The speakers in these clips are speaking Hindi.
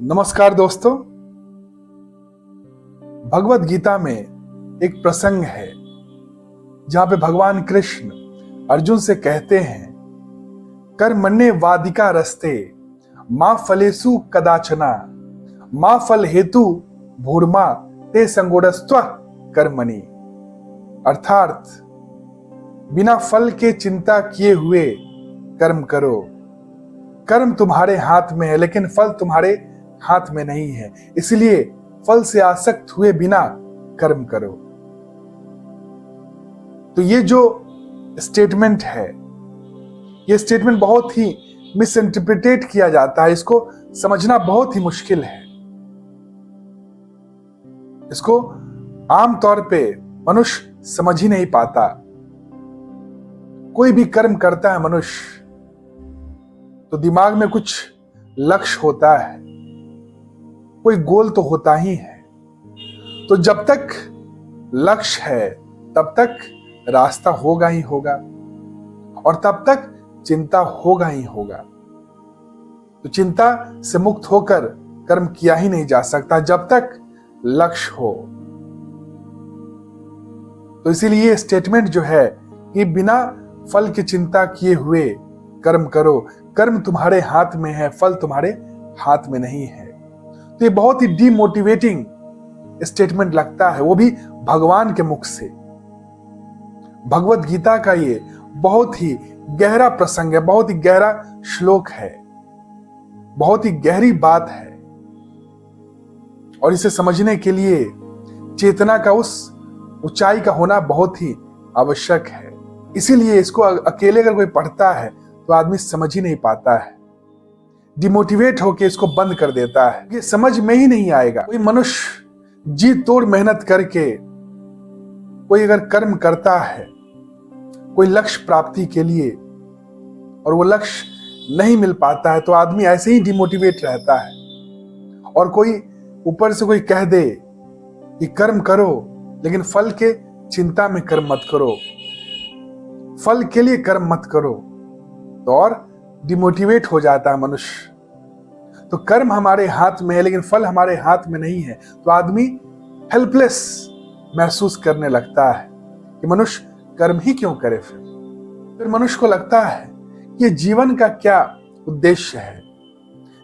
नमस्कार दोस्तों। भगवत गीता में एक प्रसंग है जहां पे भगवान कृष्ण अर्जुन से कहते हैं, कर्मण्ये वादिका रस्ते मां फलेषु कदाचना मां फल हेतु भूर्मा ते संगोडस्त्व कर्मणि। अर्थात बिना फल के चिंता किए हुए कर्म करो। कर्म तुम्हारे हाथ में है लेकिन फल तुम्हारे हाथ में नहीं है, इसलिए फल से आसक्त हुए बिना कर्म करो। तो ये जो स्टेटमेंट है, ये स्टेटमेंट बहुत ही मिसइंटरप्रिटेट किया जाता है। इसको समझना बहुत ही मुश्किल है। इसको आमतौर पे मनुष्य समझ ही नहीं पाता। कोई भी कर्म करता है मनुष्य तो दिमाग में कुछ लक्ष्य होता है, कोई गोल तो होता ही है। तो जब तक लक्ष्य है तब तक रास्ता होगा ही होगा और तब तक चिंता होगा ही होगा। तो चिंता से मुक्त होकर कर्म किया ही नहीं जा सकता जब तक लक्ष्य हो। तो इसीलिए ये स्टेटमेंट जो है कि बिना फल की चिंता किए हुए कर्म करो। कर्म तुम्हारे हाथ में है, फल तुम्हारे हाथ में नहीं है। तो ये बहुत ही डीमोटिवेटिंग स्टेटमेंट लगता है, वो भी भगवान के मुख से। भगवत गीता का ये बहुत ही गहरा प्रसंग है, बहुत ही गहरा श्लोक है, बहुत ही गहरी बात है और इसे समझने के लिए चेतना का उस ऊंचाई का होना बहुत ही आवश्यक है। इसीलिए इसको अकेले अगर कोई पढ़ता है तो आदमी समझ ही नहीं पाता है, डिमोटिवेट होकर इसको बंद कर देता है। ये समझ में ही नहीं आएगा। कोई मनुष्य जी तोड़ मेहनत करके कोई अगर कर्म करता है कोई लक्ष्य प्राप्ति के लिए और वो लक्ष्य नहीं मिल पाता है तो आदमी ऐसे ही डिमोटिवेट रहता है। और कोई ऊपर से कोई कह दे कि कर्म करो लेकिन फल के चिंता में कर्म मत करो, फल के लिए कर्म मत करो, तो और डिमोटिवेट हो जाता है मनुष्य। तो कर्म हमारे हाथ में है लेकिन फल हमारे हाथ में नहीं है तो आदमी हेल्पलेस महसूस करने लगता है कि मनुष्य कर्म ही क्यों करे। फिर मनुष्य को लगता है कि ये जीवन का क्या उद्देश्य है,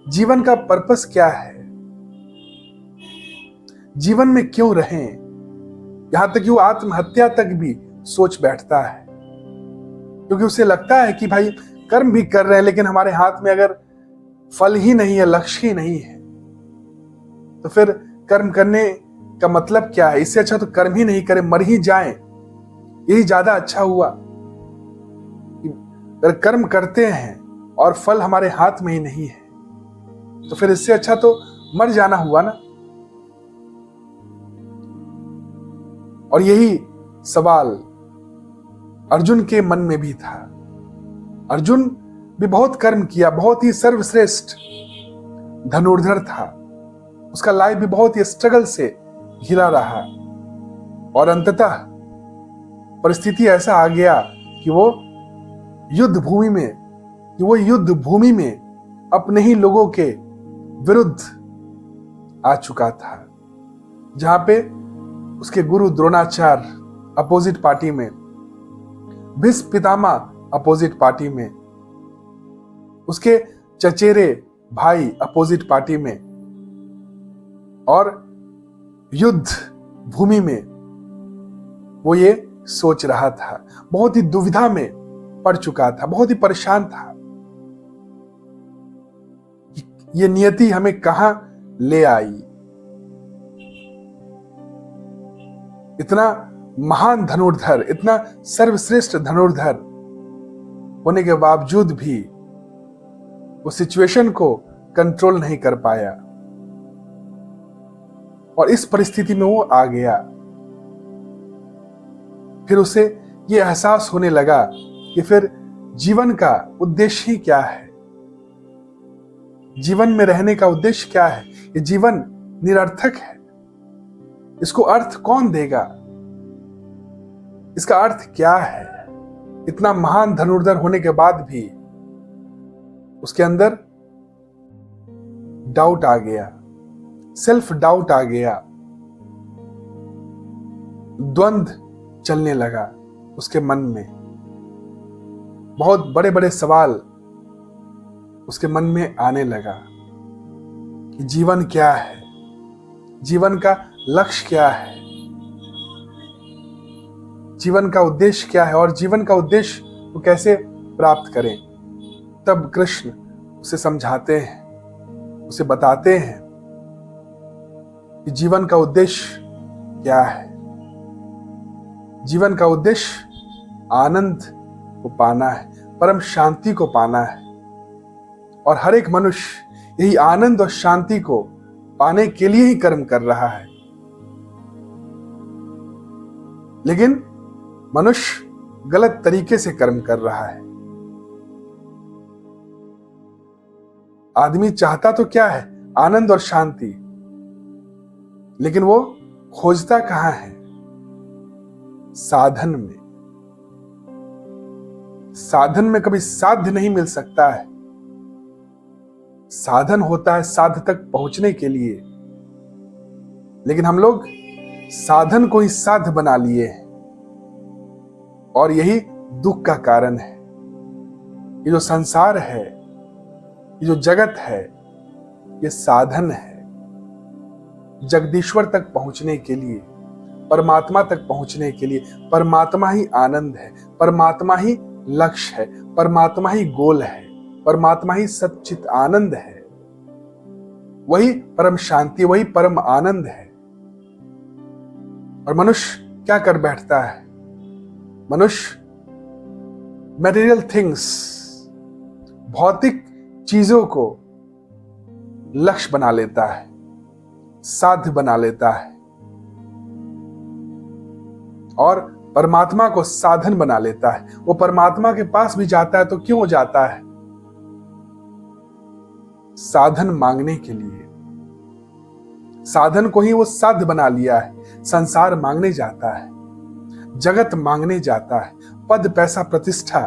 जीवन का पर्पस क्या है, जीवन में क्यों रहें। यहां तक कि वो आत्महत्या तक भी सोच बैठता है, क्योंकि उसे लगता है कि भाई कर्म भी कर रहे हैं लेकिन हमारे हाथ में अगर फल ही नहीं है, लक्ष्य ही नहीं है, तो फिर कर्म करने का मतलब क्या है। इससे अच्छा तो कर्म ही नहीं करें, मर ही जाएं, यही ज्यादा अच्छा हुआ। अगर कर्म करते हैं और फल हमारे हाथ में ही नहीं है तो फिर इससे अच्छा तो मर जाना हुआ ना। और यही सवाल अर्जुन के मन में भी था। अर्जुन भी बहुत कर्म किया, बहुत ही सर्वश्रेष्ठ धनुर्धर था। उसका लाइफ भी बहुत ही स्ट्रगल से घिरा रहा और अंततः परिस्थिति ऐसा आ गया कि वो युद्ध भूमि में अपने ही लोगों के विरुद्ध आ चुका था, जहां पे उसके गुरु द्रोणाचार्य अपोजिट पार्टी में, भीष्म पितामह अपोजिट पार्टी में, उसके चचेरे भाई अपोजिट पार्टी में और युद्ध भूमि में वो ये सोच रहा था। बहुत ही दुविधा में पड़ चुका था, बहुत ही परेशान था। ये नियति हमें कहां ले आई। इतना महान धनुर्धर, इतना सर्वश्रेष्ठ धनुर्धर होने के बावजूद भी वो सिचुएशन को कंट्रोल नहीं कर पाया और इस परिस्थिति में वो आ गया। फिर उसे ये एहसास होने लगा कि फिर जीवन का उद्देश्य ही क्या है, जीवन में रहने का उद्देश्य क्या है। ये जीवन निरर्थक है, इसको अर्थ कौन देगा, इसका अर्थ क्या है। इतना महान धनुर्धर होने के बाद भी उसके अंदर डाउट आ गया, सेल्फ डाउट आ गया, द्वंद्व चलने लगा उसके मन में, बहुत बड़े बड़े सवाल उसके मन में आने लगा कि जीवन क्या है, जीवन का लक्ष्य क्या है, जीवन का उद्देश्य क्या है और जीवन का उद्देश्य वो कैसे प्राप्त करें। तब कृष्ण उसे समझाते हैं, उसे बताते हैं कि जीवन का उद्देश्य क्या है। जीवन का उद्देश्य आनंद को पाना है, परम शांति को पाना है। और हर एक मनुष्य यही आनंद और शांति को पाने के लिए ही कर्म कर रहा है। लेकिन मनुष्य गलत तरीके से कर्म कर रहा है। आदमी चाहता तो क्या है? आनंद और शांति, लेकिन वो खोजता कहां है? साधन में। साधन में कभी साध्य नहीं मिल सकता है। साधन होता है साध्य तक पहुंचने के लिए, लेकिन हम लोग साधन को ही साध्य बना लिए हैं और यही दुख का कारण है। ये जो संसार है, ये जो जगत है, ये साधन है जगदीश्वर तक पहुंचने के लिए, परमात्मा तक पहुंचने के लिए। परमात्मा ही आनंद है, परमात्मा ही लक्ष्य है, परमात्मा ही गोल है, परमात्मा ही सच्चित आनंद है। वही परम शांति, वही परम आनंद है। और मनुष्य क्या कर बैठता है? मनुष्य मटेरियल थिंग्स, भौतिक चीजों को लक्ष्य बना लेता है, साध्य बना लेता है और परमात्मा को साधन बना लेता है। वो परमात्मा के पास भी जाता है तो क्यों जाता है? साधन मांगने के लिए। साधन को ही वो साध्य बना लिया है। संसार मांगने जाता है, जगत मांगने जाता है, पद पैसा प्रतिष्ठा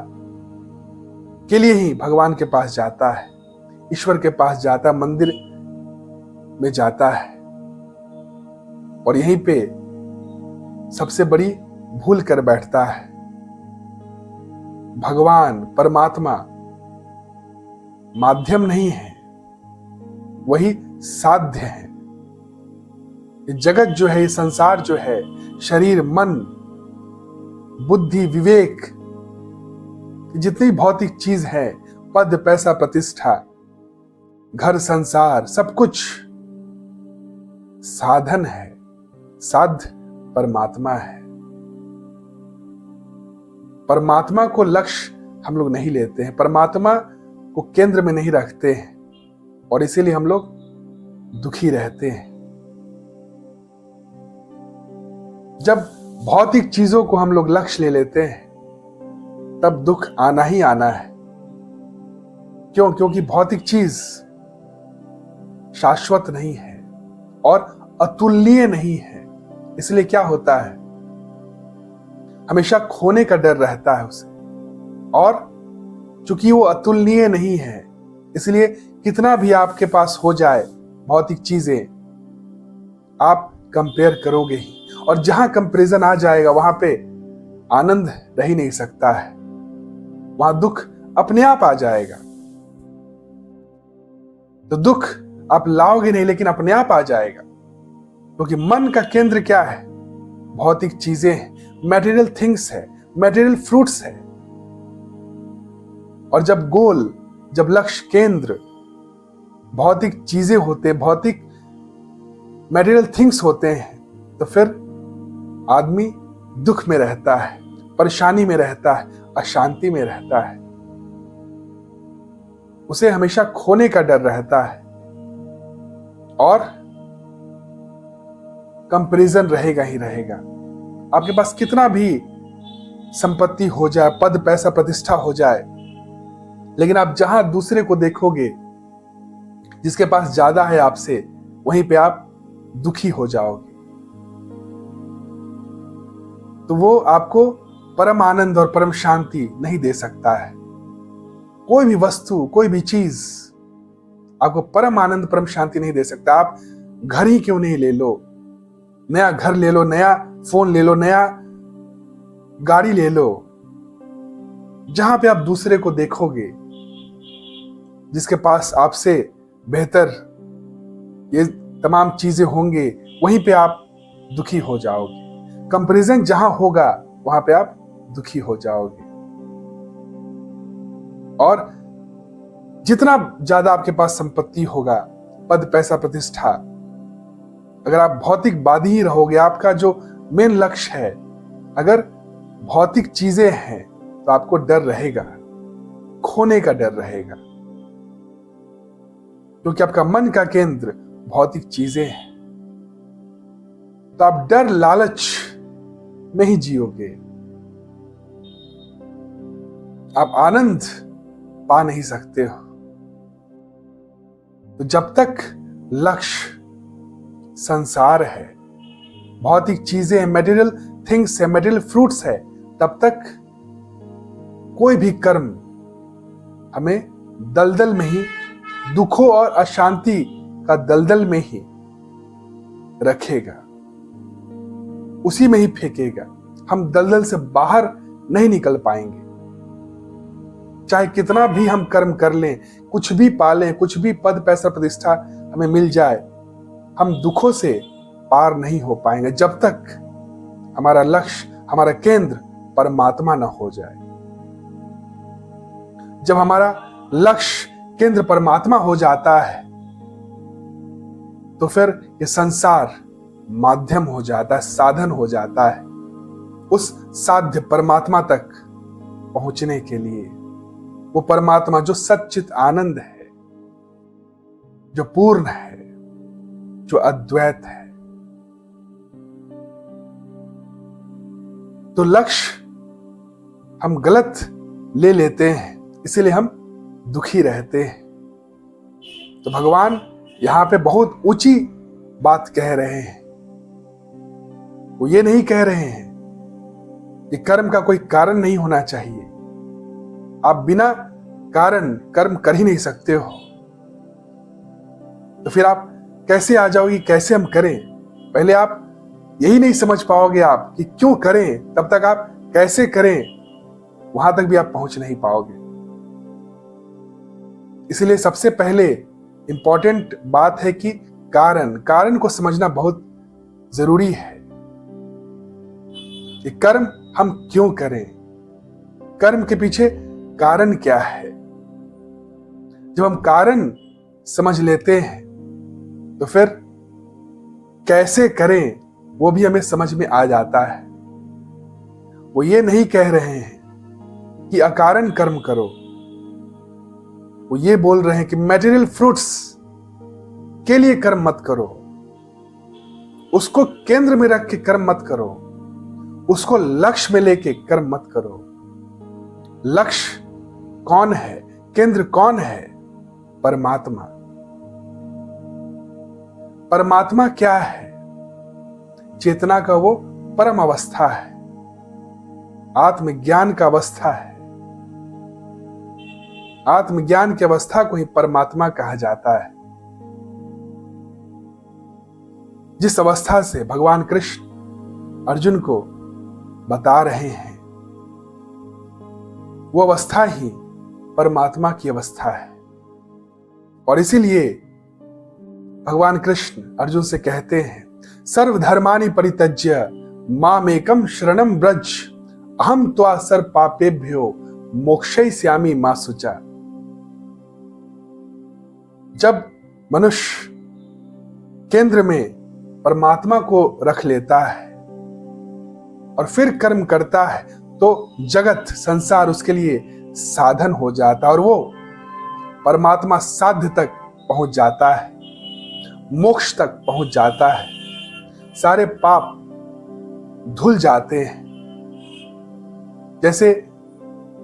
के लिए ही भगवान के पास जाता है, ईश्वर के पास जाता है, मंदिर में जाता है। और यहीं पे सबसे बड़ी भूल कर बैठता है। भगवान परमात्मा माध्यम नहीं है, वही साध्य है। ये जगत जो है, ये संसार जो है, शरीर, मन, बुद्धि, विवेक, जितनी भौतिक चीज है, पद पैसा प्रतिष्ठा, घर संसार, सब कुछ साधन है। साध्य परमात्मा है। परमात्मा को लक्ष्य हम लोग नहीं लेते हैं, परमात्मा को केंद्र में नहीं रखते हैं और इसीलिए हम लोग दुखी रहते हैं। जब भौतिक चीजों को हम लोग लक्ष्य ले लेते हैं तब दुख आना ही आना है। क्यों? क्योंकि भौतिक चीज शाश्वत नहीं है और अतुलनीय नहीं है। इसलिए क्या होता है? हमेशा खोने का डर रहता है उसे, और चूंकि वो अतुलनीय नहीं है इसलिए कितना भी आपके पास हो जाए भौतिक चीजें, आप कंपेयर करोगे ही, और जहां कंपैरिजन आ जाएगा वहां पे आनंद रह ही नहीं सकता है, वहां दुख अपने आप आ जाएगा। तो दुख आप लाओगे नहीं, लेकिन अपने आप आ जाएगा, क्योंकि मन का केंद्र क्या है? भौतिक चीजें हैं, मटेरियल थिंग्स है, मटेरियल फ्रूट्स है। और जब गोल, जब लक्ष्य केंद्र भौतिक चीजें होते, भौतिक मटेरियल थिंग्स होते हैं, तो फिर आदमी दुख में रहता है, परेशानी में रहता है, अशांति में रहता है। उसे हमेशा खोने का डर रहता है और कंपैरिजन रहेगा ही रहेगा। आपके पास कितना भी संपत्ति हो जाए, पद पैसा प्रतिष्ठा हो जाए, लेकिन आप जहां दूसरे को देखोगे जिसके पास ज्यादा है आपसे, वहीं पे आप दुखी हो जाओगे। तो वो आपको परम आनंद और परम शांति नहीं दे सकता है। कोई भी वस्तु, कोई भी चीज आपको परम आनंद परम शांति नहीं दे सकता। आप घर ही क्यों नहीं ले लो, नया घर ले लो, नया फोन ले लो, नया गाड़ी ले लो, जहां पे आप दूसरे को देखोगे जिसके पास आपसे बेहतर ये तमाम चीजें होंगे, वहीं पे आप दुखी हो जाओगे। कंपैरिजन जहां होगा वहां पे आप दुखी हो जाओगे। और जितना ज्यादा आपके पास संपत्ति होगा, पद पैसा प्रतिष्ठा, अगर आप भौतिकवादी ही रहोगे, आपका जो मेन लक्ष्य है अगर भौतिक चीजें हैं, तो आपको डर रहेगा, खोने का डर रहेगा, क्योंकि आपका मन का केंद्र भौतिक चीजें हैं। तो आप डर लालच में ही जियोगे, आप आनंद पा नहीं सकते हो। तो जब तक लक्ष्य संसार है, भौतिक चीजें, मटेरियल थिंग्स है, मटेरियल फ्रूट्स है, तब तक कोई भी कर्म हमें दलदल में ही, दुखों और अशांति का दलदल में ही रखेगा, उसी में ही फेंकेगा। हम दलदल से बाहर नहीं निकल पाएंगे। चाहे कितना भी हम कर्म कर लें, कुछ भी पालें, कुछ भी पद पैसा प्रतिष्ठा हमें मिल जाए, हम दुखों से पार नहीं हो पाएंगे जब तक हमारा लक्ष्य, हमारा केंद्र परमात्मा न हो जाए। जब हमारा लक्ष्य केंद्र परमात्मा हो जाता है, तो फिर ये संसार माध्यम हो जाता है, साधन हो जाता है उस साध्य परमात्मा तक पहुंचने के लिए। वो परमात्मा जो सच्चित आनंद है, जो पूर्ण है, जो अद्वैत है। तो लक्ष्य हम गलत ले लेते हैं, इसीलिए हम दुखी रहते हैं। तो भगवान यहां पे बहुत ऊंची बात कह रहे हैं। वो ये नहीं कह रहे हैं कि कर्म का कोई कारण नहीं होना चाहिए, आप बिना कारण कर्म कर ही नहीं सकते हो। तो फिर आप कैसे आ जाओगे, कैसे हम करें? पहले आप यही नहीं समझ पाओगे आप कि क्यों करें, तब तक आप कैसे करें वहां तक भी आप पहुंच नहीं पाओगे। इसलिए सबसे पहले इंपॉर्टेंट बात है कि कारण को समझना बहुत जरूरी है कि कर्म हम क्यों करें, कर्म के पीछे कारण क्या है। जब हम कारण समझ लेते हैं तो फिर कैसे करें वो भी हमें समझ में आ जाता है। वो ये नहीं कह रहे हैं कि अकारण कर्म करो, वो ये बोल रहे हैं कि मटेरियल फ्रूट्स के लिए कर्म मत करो, उसको केंद्र में रख के कर्म मत करो, उसको लक्ष्य में लेके कर्म मत करो। लक्ष्य कौन है, केंद्र कौन है? परमात्मा। परमात्मा क्या है? चेतना का वो परम अवस्था है, आत्मज्ञान का अवस्था है। आत्मज्ञान की अवस्था को ही परमात्मा कहा जाता है। जिस अवस्था से भगवान कृष्ण अर्जुन को बता रहे हैं, वो अवस्था ही परमात्मा की अवस्था है। और इसीलिए भगवान कृष्ण अर्जुन से कहते हैं, सर्वधर्मानि परित्यज्य मामेकं शरणं व्रज अहम त्वा सर्व पापेभ्यो मोक्षयिष्यामि मा शुचा। जब मनुष्य केंद्र में परमात्मा को रख लेता है और फिर कर्म करता है, तो जगत संसार उसके लिए साधन हो जाता है और वो परमात्मा साध्य तक पहुंच जाता है, मोक्ष तक पहुंच जाता है, सारे पाप धुल जाते हैं। जैसे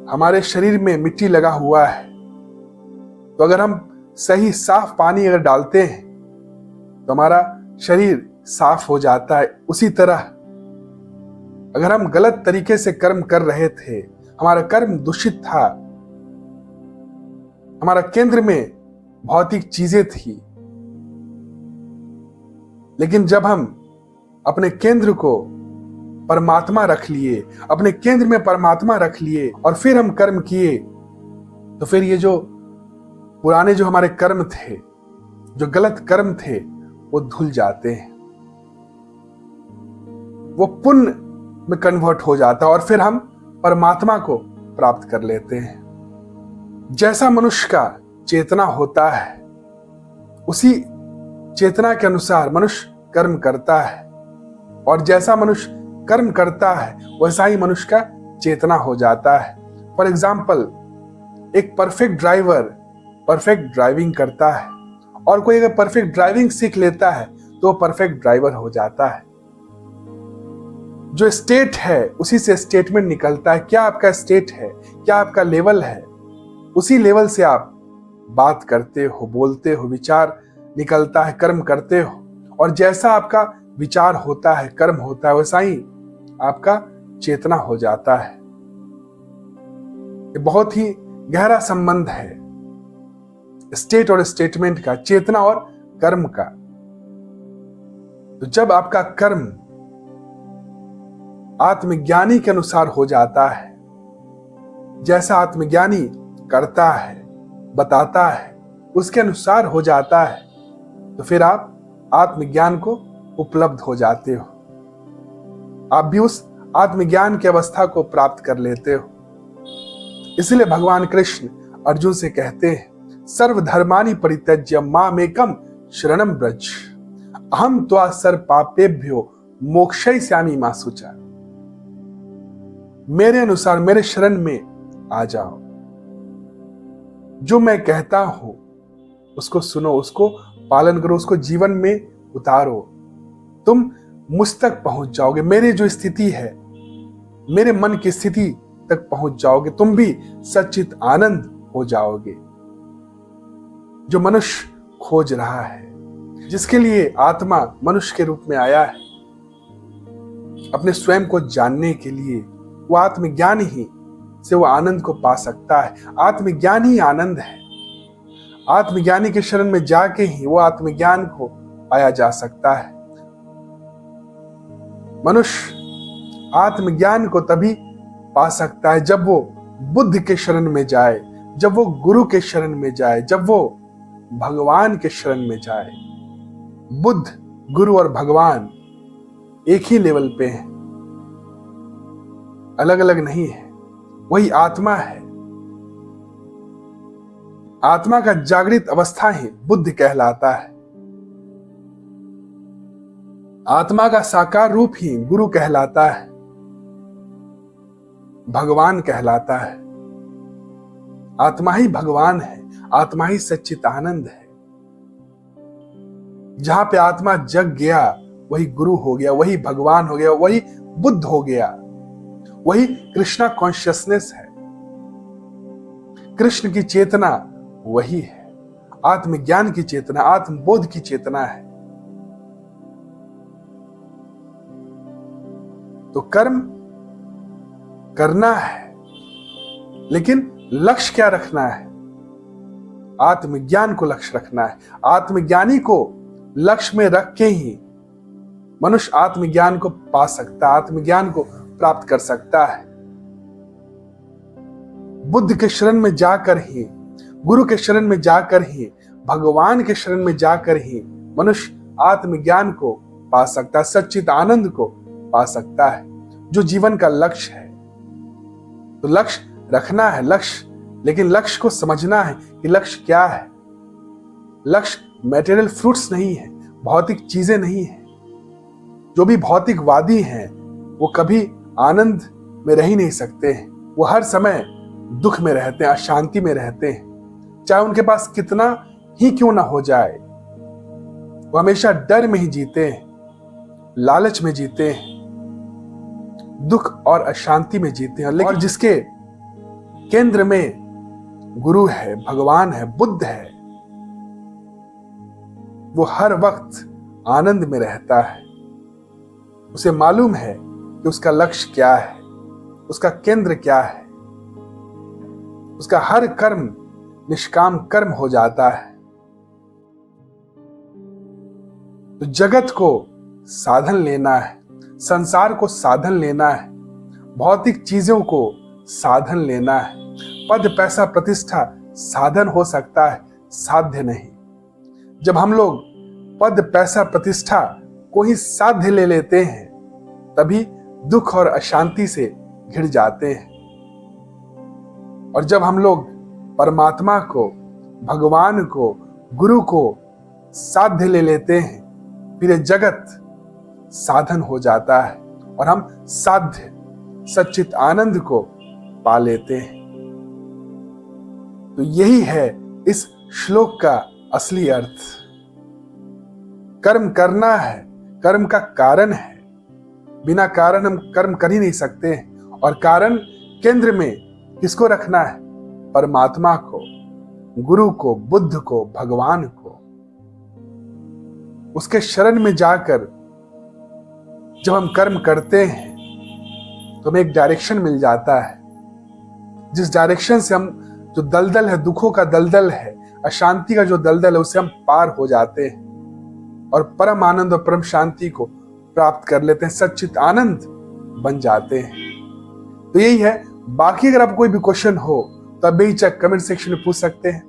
हमारे शरीर में मिट्टी लगा हुआ है, तो अगर हम सही साफ पानी अगर डालते हैं तो हमारा शरीर साफ हो जाता है। उसी तरह अगर हम गलत तरीके से कर्म कर रहे थे, हमारा कर्म दूषित था, हमारा केंद्र में भौतिक चीजें थी। लेकिन जब हम अपने केंद्र को परमात्मा रख लिए, अपने केंद्र में परमात्मा रख लिए और फिर हम कर्म किए, तो फिर ये जो पुराने जो हमारे कर्म थे, जो गलत कर्म थे, वो धुल जाते हैं, वो पुण्य में कन्वर्ट हो जाता है और फिर हम परमात्मा को प्राप्त कर लेते हैं। जैसा मनुष्य का चेतना होता है, उसी चेतना के अनुसार मनुष्य कर्म करता है, और जैसा मनुष्य कर्म करता है वैसा ही मनुष्य का चेतना हो जाता है। फॉर एग्जाम्पल, एक परफेक्ट ड्राइवर परफेक्ट ड्राइविंग करता है, और कोई अगर परफेक्ट ड्राइविंग सीख लेता है तो परफेक्ट ड्राइवर हो जाता है। जो स्टेट है उसी से स्टेटमेंट निकलता है। क्या आपका स्टेट है, क्या आपका लेवल है, उसी लेवल से आप बात करते हो, बोलते हो, विचार निकलता है, कर्म करते हो, और जैसा आपका विचार होता है, कर्म होता है, वैसा ही आपका चेतना हो जाता है। ये बहुत ही गहरा संबंध है स्टेट और स्टेटमेंट का, चेतना और कर्म का। तो जब आपका कर्म आत्मज्ञानी के अनुसार हो जाता है, जैसा आत्मज्ञानी करता है, बताता है, उसके अनुसार हो जाता है, तो फिर आप आत्मज्ञान को उपलब्ध हो जाते हो। आप भी उस आत्मज्ञान की अवस्था को प्राप्त कर लेते हो। इसलिए भगवान कृष्ण अर्जुन से कहते हैं, सर्वधर्मानि परित्यज्य मामेकं शरणं व्रज, अहं त्वा सर्व पापेभ्यो मोक्षयिष्यामि मा शुचा। मेरे अनुसार मेरे शरण में आ जाओ, जो मैं कहता हूं उसको सुनो, उसको पालन करो, उसको जीवन में उतारो, तुम मुझ तक पहुंच जाओगे। मेरी जो स्थिति है, मेरे मन की स्थिति तक पहुंच जाओगे, तुम भी सच्चित आनंद हो जाओगे। जो मनुष्य खोज रहा है, जिसके लिए आत्मा मनुष्य के रूप में आया है, अपने स्वयं को जानने के लिए, वो आत्मज्ञान ही से वो आनंद को पा सकता है। आत्मज्ञान ही आनंद है। आत्मज्ञानी के शरण में जाके ही वो आत्मज्ञान को पाया जा सकता है। मनुष्य आत्मज्ञान को तभी पा सकता है जब वो बुद्ध के शरण में जाए, जब वो गुरु के शरण में जाए, जब वो भगवान के शरण में जाए। बुद्ध, गुरु और भगवान एक ही लेवल पे हैं, अलग अलग नहीं है। वही आत्मा है। आत्मा का जागृत अवस्था ही बुद्ध कहलाता है। आत्मा का साकार रूप ही गुरु कहलाता है, भगवान कहलाता है। आत्मा ही भगवान है, आत्मा ही सच्चित आनंद है। जहां पे आत्मा जग गया वही गुरु हो गया, वही भगवान हो गया, वही बुद्ध हो गया, वही कृष्णा कॉन्शियसनेस है। कृष्ण की चेतना वही है, आत्मज्ञान की चेतना, आत्मबोध की चेतना है। तो कर्म करना है, लेकिन लक्ष्य क्या रखना है? आत्मज्ञान को लक्ष्य रखना है। आत्मज्ञानी को लक्ष्य में रख के ही मनुष्य आत्मज्ञान को पा सकता है, आत्मज्ञान को प्राप्त कर सकता है। बुद्ध के शरण में जाकर ही, गुरु के शरण में जाकर ही, भगवान के शरण में जाकर ही मनुष्य आत्मज्ञान को पा सकता है, सच्चित आनंद को पा सकता है, जो जीवन का लक्ष्य है। तो लक्ष्य रखना है, लक्ष्य, लेकिन लक्ष्य को समझना है कि लक्ष्य क्या है। लक्ष्य मैटेरियल फ्रूट्स नहीं है, भौतिक चीजें नहीं है। जो भी भौतिकवादी हैं वो कभी आनंद में रह ही नहीं सकते हैं। वो हर समय दुख में रहते हैं, अशांति में रहते हैं, चाहे उनके पास कितना ही क्यों ना हो जाए। वो हमेशा डर में ही जीते हैं, लालच में जीते हैं, दुख और अशांति में जीते हैं। और जिसके केंद्र में गुरु है, भगवान है, बुद्ध है, वो हर वक्त आनंद में रहता है। उसे मालूम है कि उसका लक्ष्य क्या है, उसका केंद्र क्या है। उसका हर कर्म निष्काम कर्म हो जाता है। तो जगत को साधन लेना है, संसार को साधन लेना है, भौतिक चीजों को साधन लेना है। पद पैसा प्रतिष्ठा साधन हो सकता है, साध्य नहीं। जब हम लोग पद पैसा प्रतिष्ठा को ही साध्य ले लेते हैं, तभी दुख और अशांति से घिर जाते हैं। और जब हम लोग परमात्मा को, भगवान को, गुरु को साध्य ले लेते हैं, फिर ये जगत साधन हो जाता है और हम साध्य सच्चित आनंद को पा लेते हैं। तो यही है इस श्लोक का असली अर्थ। कर्म करना है, कर्म का कारण है। बिना कारण हम कर्म कर ही नहीं सकते हैं। और कारण केंद्र में किसको रखना है? परमात्मा को, गुरु को, बुद्ध को, भगवान को। उसके शरण में जाकर जब हम कर्म करते हैं तो हमें एक डायरेक्शन मिल जाता है, जिस डायरेक्शन से हम जो दलदल है, दुखों का दलदल है, अशांति का जो दलदल है, उससे हम पार हो जाते हैं और परम आनंद और परम शांति को प्राप्त कर लेते हैं, सच्चित आनंद बन जाते हैं। तो यही है। बाकी अगर आपको कोई भी क्वेश्चन हो तो आप बेहिचक कमेंट सेक्शन में पूछ सकते हैं।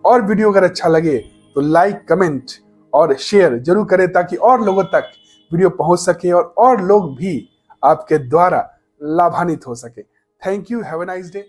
और वीडियो अगर अच्छा लगे तो लाइक, कमेंट और शेयर जरूर करें, ताकि और लोगों तक वीडियो पहुंच सके और लोग भी आपके द्वारा लाभान्वित हो सके। Thank you. Have a nice day.